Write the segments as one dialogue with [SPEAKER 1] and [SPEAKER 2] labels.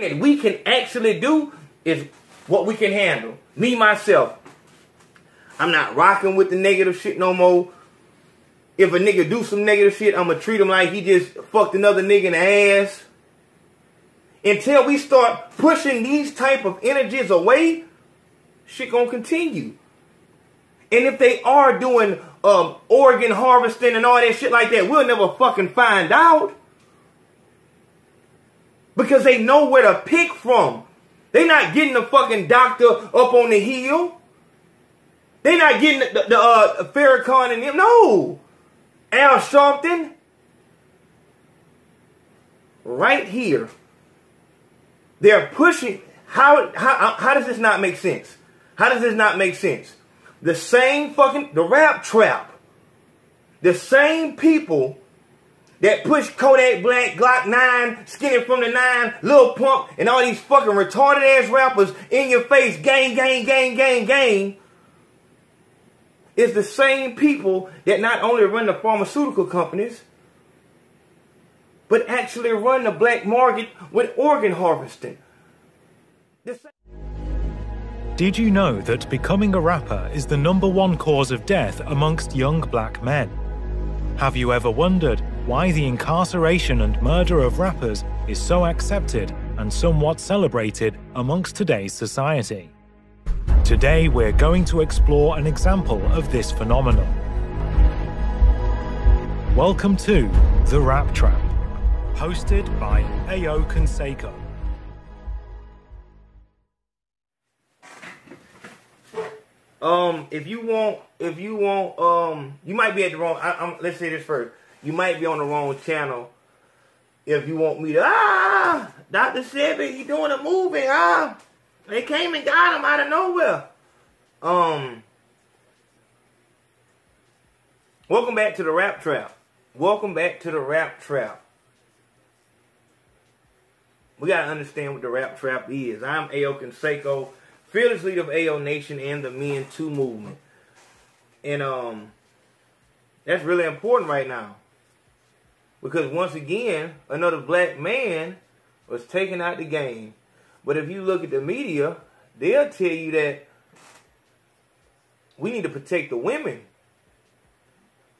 [SPEAKER 1] that we can actually do is what we can handle. Me, myself. I'm not rocking with the negative shit no more. If a nigga do some negative shit, I'm going to treat him like he just fucked another nigga in the ass. Until we start pushing these type of energies away, shit gonna continue. And if they are doing organ harvesting and all that shit like that, we'll never fucking find out. Because they know where to pick from. They not getting the fucking doctor up on the hill. They not getting the Farrakhan and them. No. Al Sharpton. Right here. They're pushing. How does this not make sense? How does this not make sense? The same fucking, the rap trap. The same people that push Kodak Black, Glock 9, Skinny from the 9, Lil Pump, and all these fucking retarded ass rappers in your face, gang, gang, gang, gang, gang, is the same people that not only run the pharmaceutical companies, but actually run the black market with organ harvesting.
[SPEAKER 2] Did you know that becoming a rapper is the #1 cause of death amongst young black men? Have you ever wondered why the incarceration and murder of rappers is so accepted and somewhat celebrated amongst today's society? Today we're going to explore an example of this phenomenon. Welcome to The Rap Trap, hosted by Ayo Consaco.
[SPEAKER 1] You might be at the wrong, let's say this first. You might be on the wrong channel if you want me to, Dr. Sebi, he doing a movie, they came and got him out of nowhere. Welcome back to The Rap Trap. Welcome back to The Rap Trap. We gotta understand what The Rap Trap is. I'm Ayo Consaco, fearless leader of Ayo Nation and the Men Too movement. And that's really important right now. Because once again, another black man was taken out the game. But if you look at the media, they'll tell you that we need to protect the women.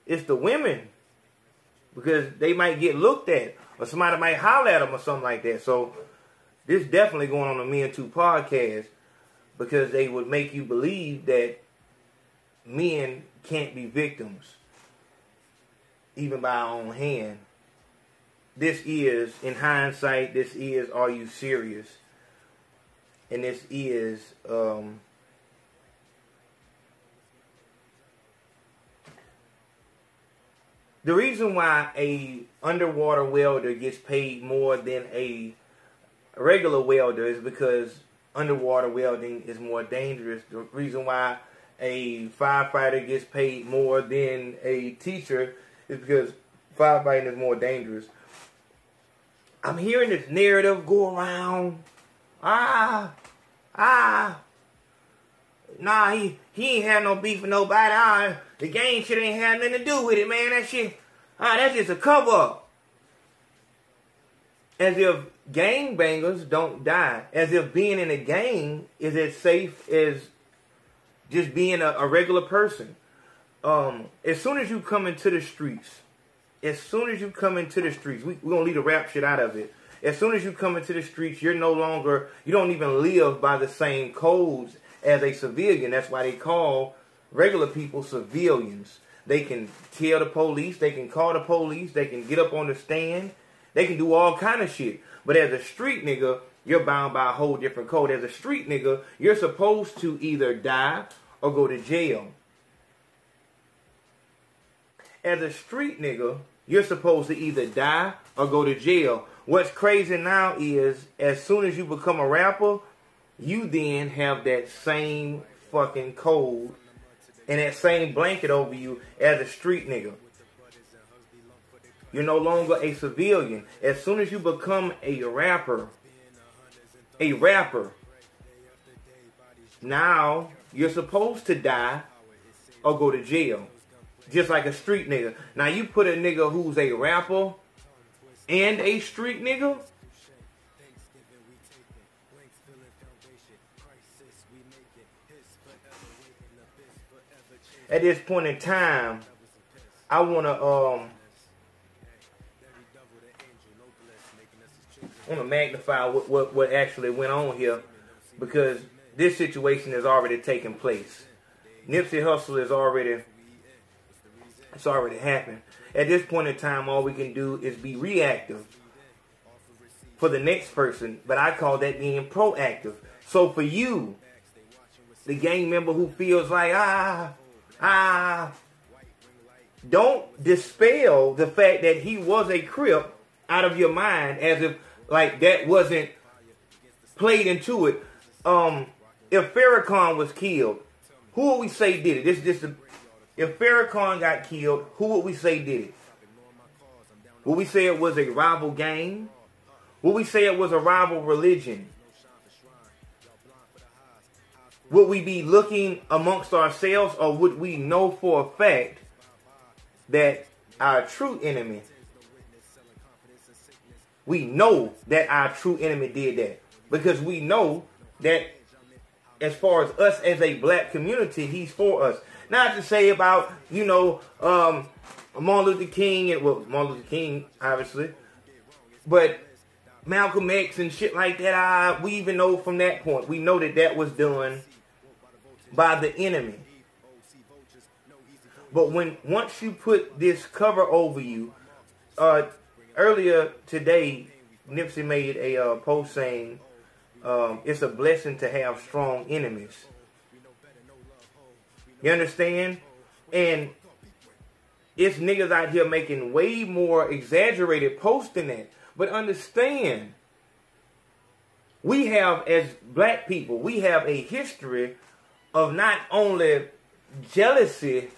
[SPEAKER 1] It's the women. Because they might get looked at. Or somebody might holler at them or something like that. So this is definitely going on the Men Too podcast. Because they would make you believe that men can't be victims. Even by our own hand. This is, in hindsight, this is, are you serious? And this is, the reason why a underwater welder gets paid more than a regular welder is because underwater welding is more dangerous. The reason why a firefighter gets paid more than a teacher is because firefighting is more dangerous. I'm hearing this narrative go around. Nah, he ain't had no beef with nobody. The gang shit ain't had nothing to do with it, man. That shit, that's just a cover-up. As if gangbangers don't die. As if being in a gang is as safe as just being a regular person. As soon as you come into the streets, we're going to leave the rap shit out of it. As soon as you come into the streets, you don't even live by the same codes as a civilian. That's why they call regular people civilians. They can tell the police, they can call the police, they can get up on the stand, they can do all kind of shit. But as a street nigga, you're bound by a whole different code. As a street nigga, you're supposed to either die or go to jail. As a street nigga, you're supposed to either die or go to jail. What's crazy now is, as soon as you become a rapper, you then have that same fucking code and that same blanket over you as a street nigga. You're no longer a civilian. As soon as you become a rapper, now you're supposed to die or go to jail. Just like a street nigga. Now you put a nigga who's a rapper and a street nigga, At this point in time, I want to magnify what actually went on here, because this situation has already taken place. Nipsey Hussle is already happened. At this point in time, all we can do is be reactive for the next person, but I call that being proactive. So for you, the gang member who feels like, don't dispel the fact that he was a Crip out of your mind as if like that wasn't played into it. If Farrakhan was killed, who would we say did it? If Farrakhan got killed, who would we say did it? Would we say it was a rival gang? Would we say it was a rival religion? Would we be looking amongst ourselves, or would we know for a fact that our true enemy, we know that our true enemy did that? Because we know that as far as us as a black community, he's for us. Not to say about, Martin Luther King, Martin Luther King, obviously, but Malcolm X and shit like that, we even know from that point, we know that was done by the enemy. But once you put this cover over you, earlier today, Nipsey made a post saying, it's a blessing to have strong enemies. You understand? And it's niggas out here making way more exaggerated posts than that. But understand, we have, as black people, we have a history of not only jealousy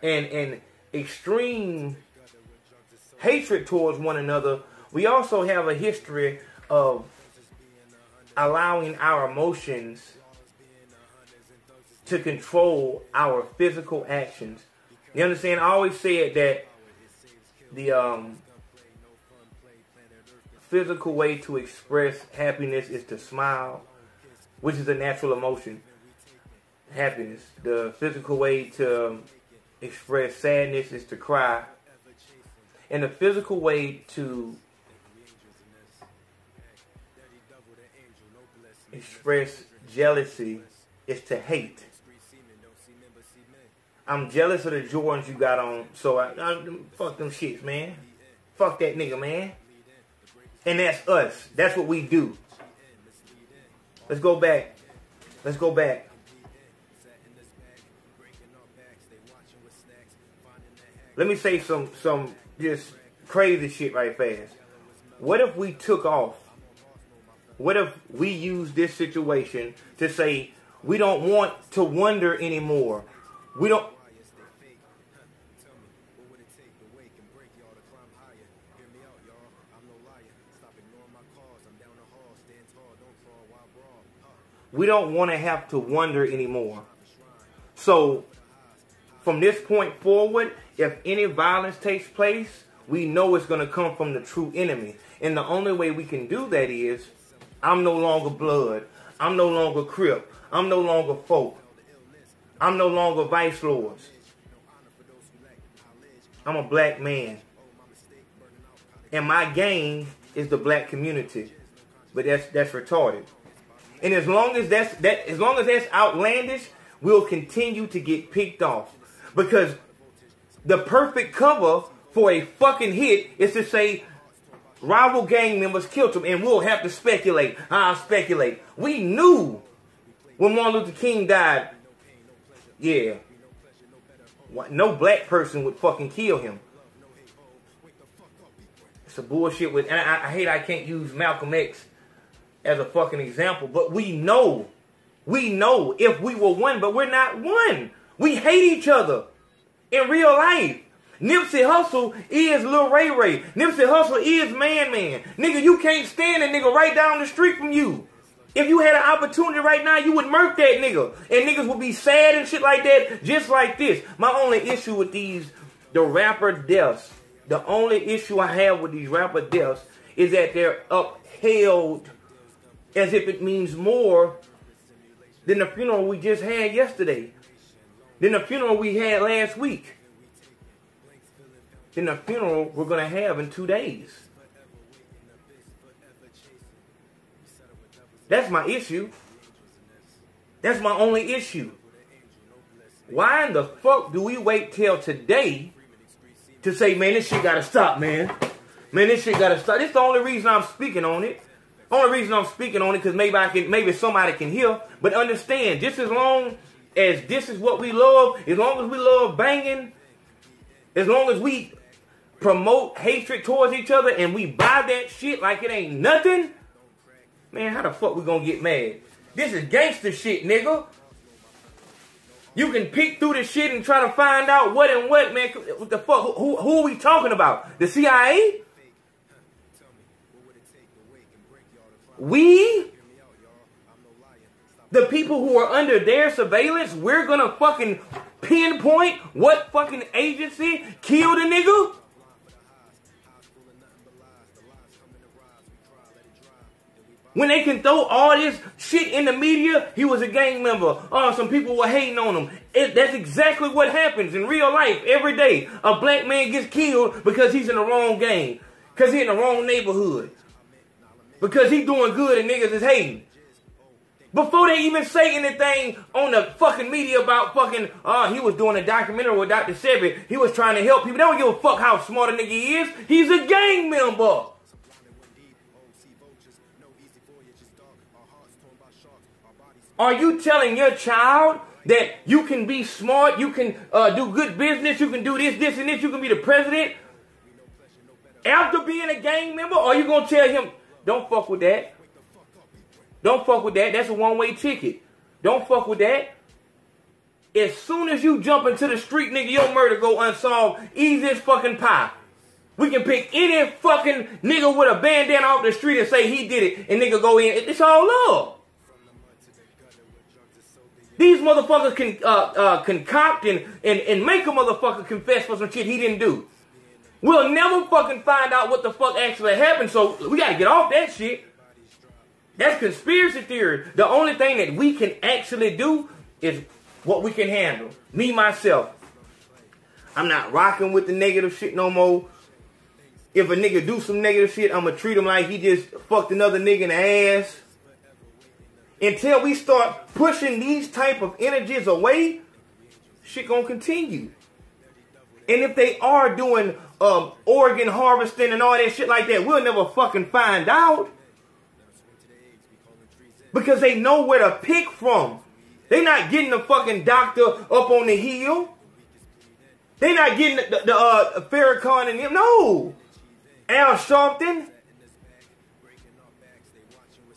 [SPEAKER 1] and extreme hatred towards one another, we also have a history of allowing our emotions to control our physical actions. You understand? I always said that the physical way to express happiness is to smile, which is a natural emotion. Happiness. The physical way to express sadness is to cry. And the physical way to express jealousy is to hate. I'm jealous of the Jordans you got on, so I fuck them shits, man. Fuck that nigga, man. And that's us. That's what we do. Let's go back. Let's go back. Let me say some just crazy shit right fast. What if we took off? What if we used this situation to say we don't want to wonder anymore? We don't. We don't want to have to wonder anymore. So, from this point forward, if any violence takes place, we know it's going to come from the true enemy. And the only way we can do that is, I'm no longer blood. I'm no longer Crip. I'm no longer folk. I'm no longer vice lords. I'm a black man. And my gang is the black community. But that's retarded. And as long as that's outlandish, we'll continue to get picked off. Because the perfect cover for a fucking hit is to say rival gang members killed him, and we'll have to speculate. I'll speculate. We knew when Martin Luther King died, yeah, no black person would fucking kill him. It's a bullshit with, and I hate I can't use Malcolm X as a fucking example, but we know if we were one, but we're not one. We hate each other in real life. Nipsey Hussle is Lil Ray Ray. Nipsey Hussle is Man Man. Nigga, you can't stand a nigga right down the street from you. If you had an opportunity right now, you would murk that nigga. And niggas would be sad and shit like that, just like this. My only issue with the rapper deaths, the only issue I have with these rapper deaths is that they're upheld as if it means more than the funeral we just had yesterday, than the funeral we had last week, than the funeral we're going to have in 2 days. That's my issue. That's my only issue. Why in the fuck do we wait till today to say, man, this shit gotta stop, man. Man, this shit gotta stop. This is the only reason I'm speaking on it. Only reason I'm speaking on it because maybe somebody can hear. But understand, just as long as this is what we love, as long as we love banging, as long as we promote hatred towards each other and we buy that shit like it ain't nothing, man, how the fuck we gonna get mad? This is gangster shit, nigga. You can peek through the shit and try to find out what and what, man. What the fuck? Who are we talking about? The CIA? We? The people who are under their surveillance, we're gonna fucking pinpoint what fucking agency killed a nigga? When they can throw all this shit in the media, he was a gang member. Oh, some people were hating on him. That's exactly what happens in real life every day. A black man gets killed because he's in the wrong gang. Because he's in the wrong neighborhood. Because he's doing good and niggas is hating. Before they even say anything on the fucking media about fucking, he was doing a documentary with Dr. Sebi. He was trying to help people. They don't give a fuck how smart a nigga is. He's a gang member. Are you telling your child that you can be smart, you can do good business, you can do this, this, and this, you can be the president after being a gang member? Or are you going to tell him, don't fuck with that? Don't fuck with that. That's a one-way ticket. Don't fuck with that. As soon as you jump into the street, nigga, your murder go unsolved. Easy as fucking pie. We can pick any fucking nigga with a bandana off the street and say he did it, and nigga go in. It's all love. These motherfuckers can concoct and make a motherfucker confess for some shit he didn't do. We'll never fucking find out what the fuck actually happened, so we gotta get off that shit. That's conspiracy theory. The only thing that we can actually do is what we can handle. Me, myself. I'm not rocking with the negative shit no more. If a nigga do some negative shit, I'm gonna treat him like he just fucked another nigga in the ass. Until we start pushing these type of energies away, shit gonna continue. And if they are doing organ harvesting and all that shit like that, we'll never fucking find out. Because they know where to pick from. They not getting the fucking doctor up on the hill. They not getting the Farrakhan and them. No. Al Sharpton.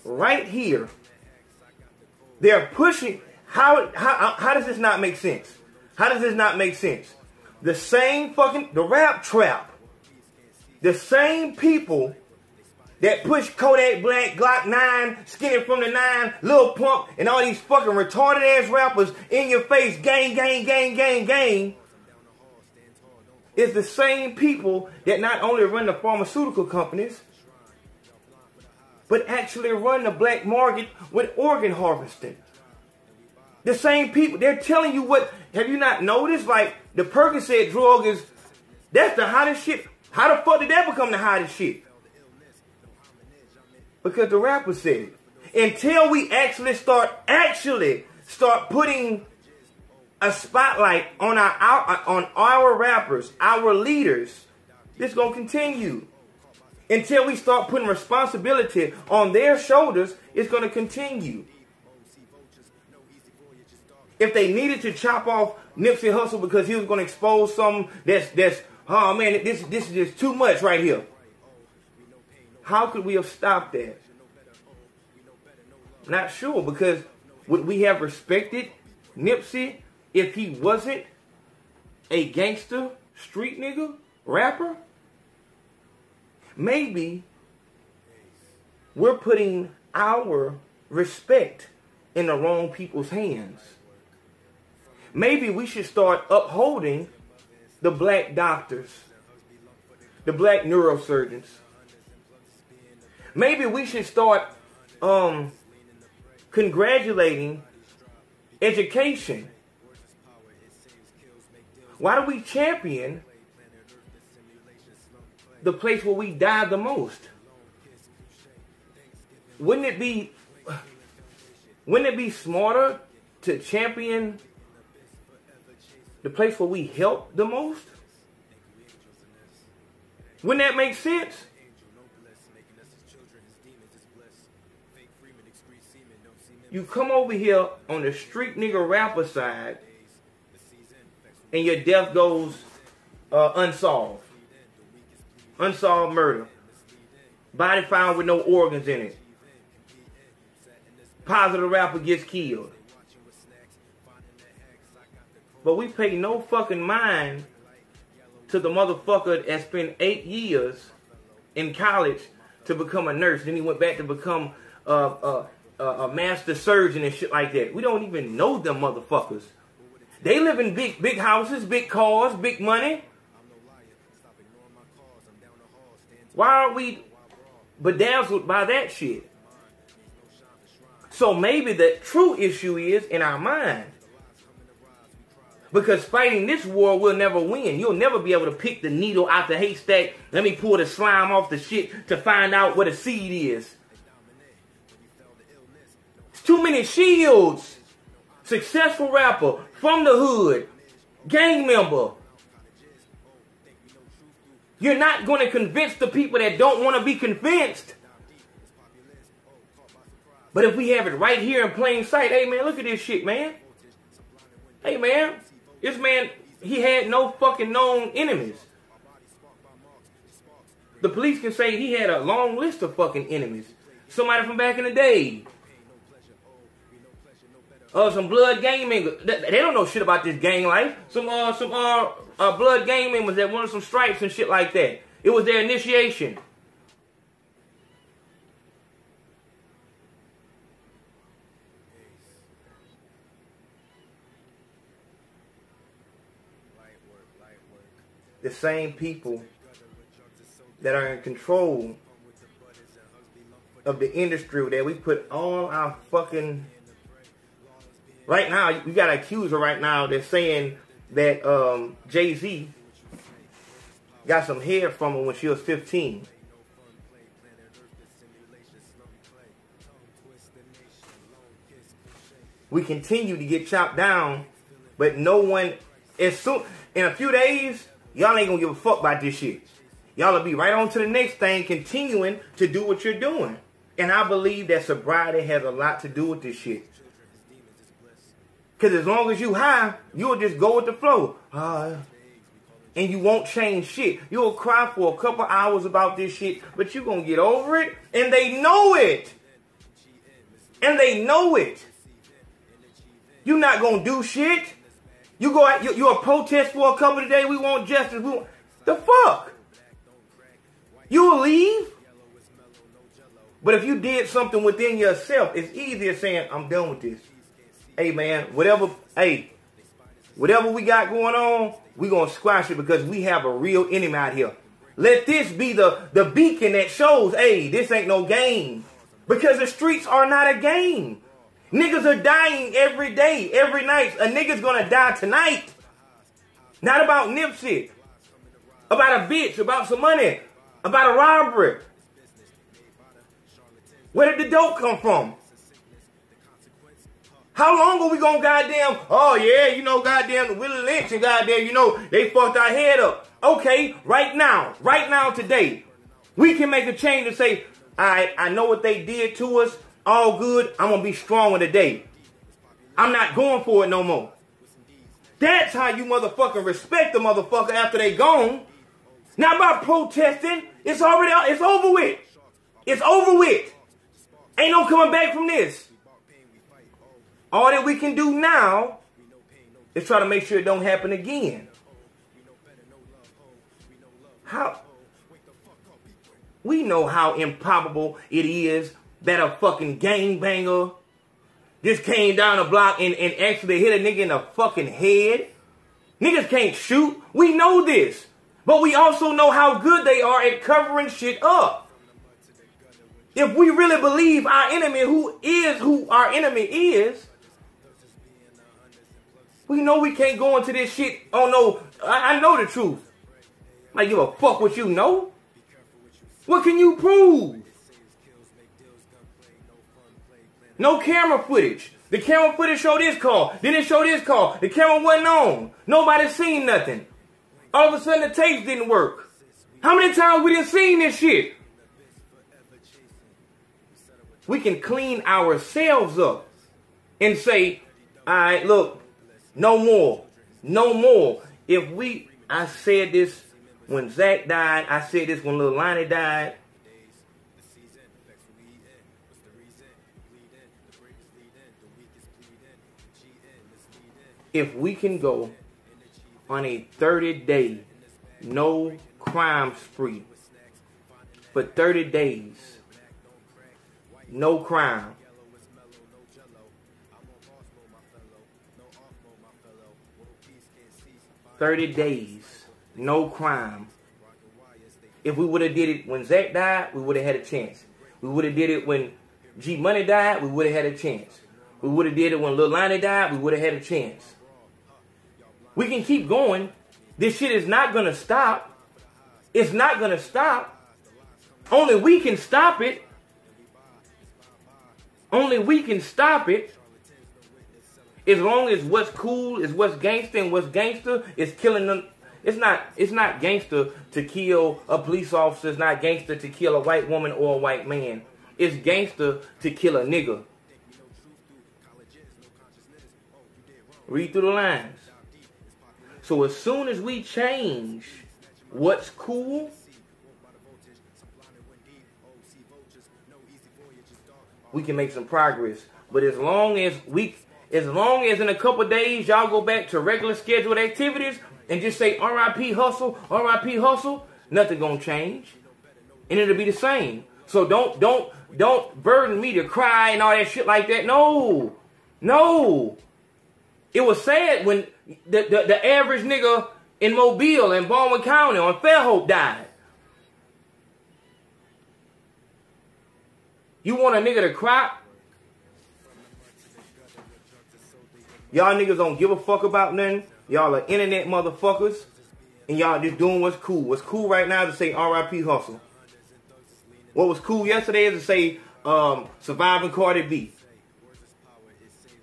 [SPEAKER 1] Right here. They're pushing. How does this not make sense? How does this not make sense? The same fucking, the rap trap. The same people that push Kodak Black, Glock 9, Skinny from the 9, Lil Pump, and all these fucking retarded ass rappers in your face, gang, gang, gang, gang, gang, is the same people that not only run the pharmaceutical companies, but actually run the black market with organ harvesting. The same people, they're telling you what, have you not noticed? Like, the Percocet drug is, that's the hottest shit. How the fuck did that become the hottest shit? Because the rapper said it. Until we actually start putting a spotlight on our rappers, our leaders, this gonna continue. Until we start putting responsibility on their shoulders, it's gonna continue. If they needed to chop off Nipsey Hussle because he was gonna expose something that's oh man, this is just too much right here. How could we have stopped that? Not sure, because would we have respected Nipsey if he wasn't a gangster, street nigga, rapper? Maybe we're putting our respect in the wrong people's hands. Maybe we should start upholding the black doctors, the black neurosurgeons. Maybe we should start congratulating education. Why do we champion the place where we die the most? Wouldn't it be smarter to champion the place where we help the most? Wouldn't that make sense? You come over here on the street nigga rapper side, and your death goes unsolved. Unsolved murder. Body found with no organs in it. Positive rapper gets killed. But we pay no fucking mind to the motherfucker that spent 8 years in college to become a nurse. Then he went back to become a master surgeon and shit like that. We don't even know them motherfuckers. They live in big houses, big cars, big money. Why are we bedazzled by that shit? So maybe the true issue is in our mind. Because fighting this war will never win. You'll never be able to pick the needle out the haystack. Let me pull the slime off the shit to find out what a seed is. It's too many shields. Successful rapper, from the hood, gang member. You're not going to convince the people that don't want to be convinced. But if we have it right here in plain sight, hey man, look at this shit, man. Hey man, this man, he had no fucking known enemies. The police can say he had a long list of fucking enemies. Somebody from back in the day. Some blood gang members. They don't know shit about this gang life. Some blood gang members that wanted some stripes and shit like that. It was their initiation. The same people that are in control of the industry that we put all our fucking... Right now, we got an accuser right now that's saying that Jay-Z got some head from her when she was 15. We continue to get chopped down, but no one... In a few days, y'all ain't gonna give a fuck about this shit. Y'all will be right on to the next thing, continuing to do what you're doing. And I believe that sobriety has a lot to do with this shit. Because as long as you high, you'll just go with the flow. And you won't change shit. You'll cry for a couple hours about this shit, but you're going to get over it. And they know it. And they know it. You're not going to do shit. You go out, you'll protest for a couple of days. We want justice. The fuck? You'll leave. But if you did something within yourself, it's easier saying, I'm done with this. Hey man, whatever we got going on, we gonna squash it because we have a real enemy out here. Let this be the beacon that shows, hey, this ain't no game. Because the streets are not a game. Niggas are dying every day, every night. A nigga's gonna die tonight. Not about Nipsey. About a bitch, about some money, about a robbery. Where did the dope come from? How long are we gonna goddamn, oh yeah, goddamn Willie Lynch and goddamn, they fucked our head up. Okay, right now, today, we can make a change and say, alright, I know what they did to us, all good, I'm gonna be stronger today. I'm not going for it no more. That's how you motherfucking respect the motherfucker after they gone. Not about protesting, it's over with. It's over with. Ain't no coming back from this. All that we can do now is try to make sure it don't happen again. We know how improbable it is that a fucking gangbanger just came down the block and actually hit a nigga in the fucking head. Niggas can't shoot. We know this. But we also know how good they are at covering shit up. If we really believe our enemy who our enemy is, We know we can't go into this shit. Oh no, I know the truth. I give a fuck what you know. What can you prove? No camera footage. The camera footage showed this car. Then it showed this car. The camera wasn't on. Nobody seen nothing. All of a sudden the tapes didn't work. How many times we done seen this shit? We can clean ourselves up and say, all right, look, no more. No more. I said this when Zach died. I said this when Lil Lonnie died. If we can go on a 30-day no crime spree for 30 days, no crime. $30 days, no crime. If we would have did it when Zach died, we would have had a chance. We would have did it when G Money died, we would have had a chance. We would have did it when Lil Lonnie died, we would have had a chance. We can keep going. This shit is not going to stop. It's not going to stop. Only we can stop it. Only we can stop it. As long as what's cool is what's gangster, and what's gangster is killing them. It's not gangster to kill a police officer. It's not gangster to kill a white woman or a white man. It's gangster to kill a nigga. Read through the lines. So as soon as we change what's cool, we can make some progress. But as long as in a couple days y'all go back to regular scheduled activities and just say R.I.P. Hustle, R.I.P. Hustle, nothing gonna change, and it'll be the same. So don't burden me to cry and all that shit like that. No. It was sad when the average nigga in Mobile and Baldwin County on Fairhope died. You want a nigga to cry? Y'all niggas don't give a fuck about nothing. Y'all are internet motherfuckers. And y'all just doing what's cool. What's cool right now is to say R.I.P. Hustle. What was cool yesterday is to say Surviving Cardi B.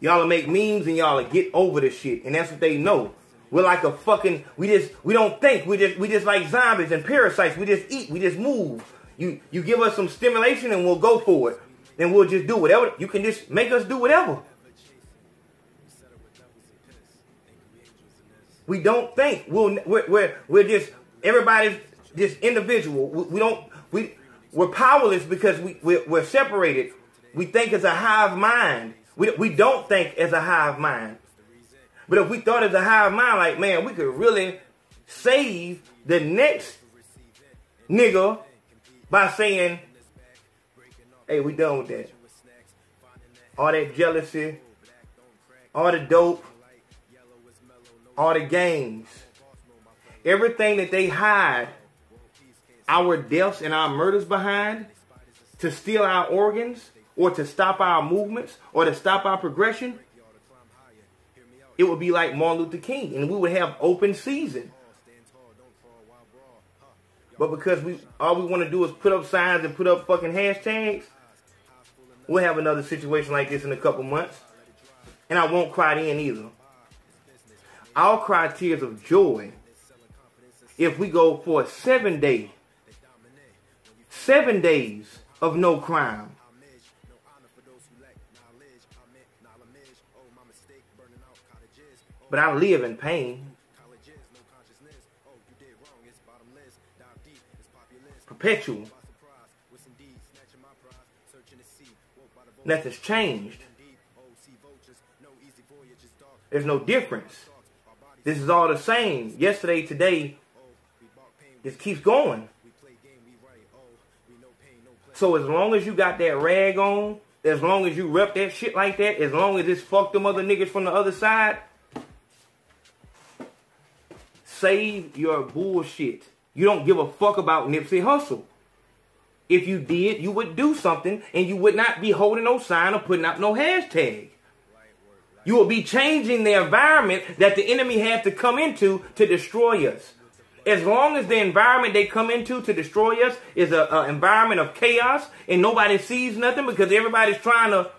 [SPEAKER 1] Y'all make memes and y'all get over the shit. And that's what they know. We're like a fucking, we don't think. We just like zombies and parasites. We just eat. We just move. You give us some stimulation and we'll go for it. And we'll just do whatever. You can just make us do whatever. We don't think. We're just, everybody's just individual. We're powerless because we're separated. We think as a hive mind. We don't think as a hive mind. But if we thought as a hive mind, like, man, we could really save the next nigga by saying, hey, we done with that. All that jealousy, all the dope, all the games, everything that they hide our deaths and our murders behind to steal our organs or to stop our movements or to stop our progression, it would be like Martin Luther King and we would have open season. But because all we want to do is put up signs and put up fucking hashtags, we'll have another situation like this in a couple months. And I won't cry then either. I'll cry tears of joy if we go for 7 days. 7 days of no crime. But I live in pain. Perpetual. Nothing's changed. There's no difference. This is all the same. Yesterday, today, this keeps going. So as long as you got that rag on, as long as you rep that shit like that, as long as it's fuck them other niggas from the other side, save your bullshit. You don't give a fuck about Nipsey Hussle. If you did, you would do something and you would not be holding no sign or putting out no hashtag. You will be changing the environment that the enemy had to come into to destroy us. As long as the environment they come into to destroy us is an environment of chaos and nobody sees nothing because everybody's trying to...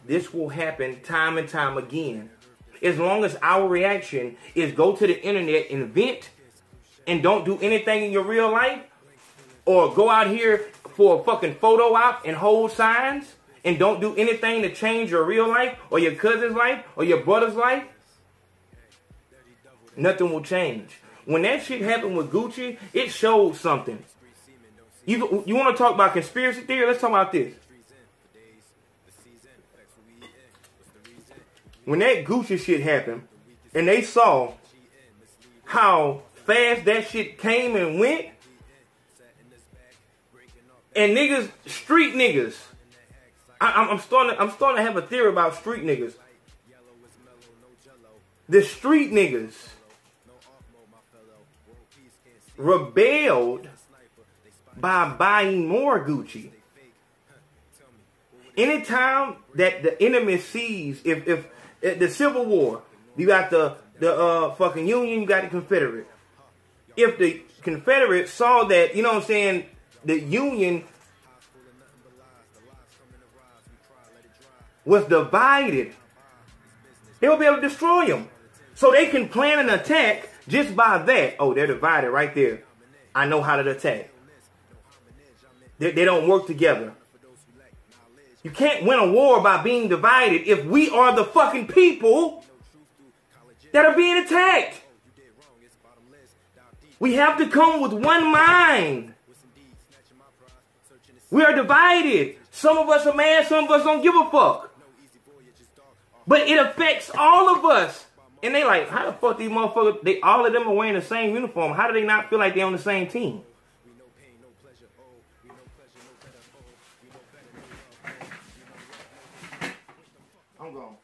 [SPEAKER 1] This will happen time and time again. As long as our reaction is go to the internet and vent and don't do anything in your real life, or go out here for a fucking photo op and hold signs and don't do anything to change your real life or your cousin's life or your brother's life, nothing will change. When that shit happened with Gucci, it showed something. You want to talk about conspiracy theory? Let's talk about this. When that Gucci shit happened and they saw how fast that shit came and went, and niggas, street niggas, I'm starting to have a theory about street niggas. The street niggas rebelled by buying more Gucci. Anytime that the enemy sees, if the Civil War, you got the fucking Union, you got the Confederate. If the Confederates saw that, you know what I'm saying, the Union was divided, they will be able to destroy them. So they can plan an attack just by that. Oh, they're divided right there. I know how to attack. They don't work together. You can't win a war by being divided if we are the fucking people that are being attacked. We have to come with one mind. We are divided. Some of us are mad, some of us don't give a fuck. But it affects all of us. And they like, how the fuck these motherfuckers, all of them are wearing the same uniform. How do they not feel like they're on the same team? I'm gone.